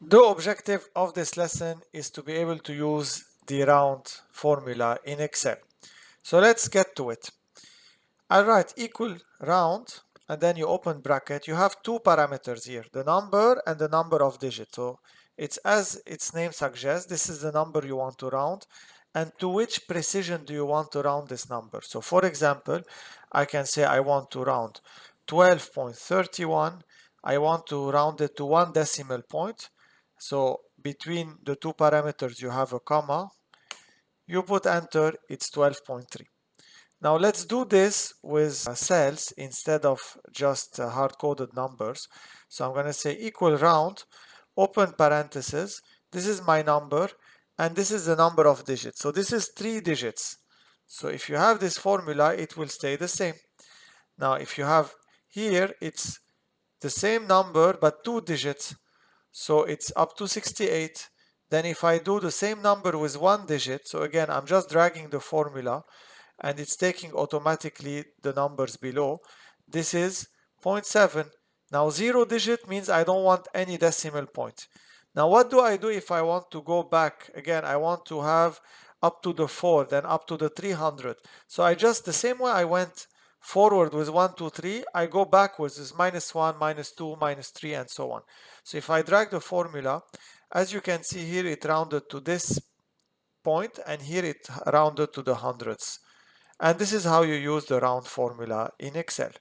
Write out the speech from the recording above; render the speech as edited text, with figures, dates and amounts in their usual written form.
The objective of this lesson is to be able to use the round formula in Excel. So let's get to it. I'll write equal round and then you open bracket. You have two parameters here, the number and the number of digits. So it's as its name suggests, this is the number you want to round and to which precision do you want to round this number. So for example, I can say I want to round 12.31. I want to round it to 1 decimal point. So between the two parameters you have a comma. You put enter, it's 12.3. Now let's do this with cells instead of just hard-coded numbers. So I'm going to say equal round, open parenthesis. This is my number, and this is the number of digits. So this is 3 digits. So if you have this formula, it will stay the same. Now if you have here, it's the same number but 2 digits. So it's up to 68. Then if I do the same number with 1 digit, so again, I'm just dragging the formula, and it's taking automatically the numbers below. This is 0.7. Now 0 digit means I don't want any decimal point. Now what do I do if I want to go back? Again, I want to have up to the 4, then up to the 300. So I just, the same way I went forward with 1, 2, 3, I go backwards with -1, -2, -3, and so on. So if I drag the formula, as you can see here, it rounded to this point, and here it rounded to the hundreds. And this is how you use the round formula in Excel.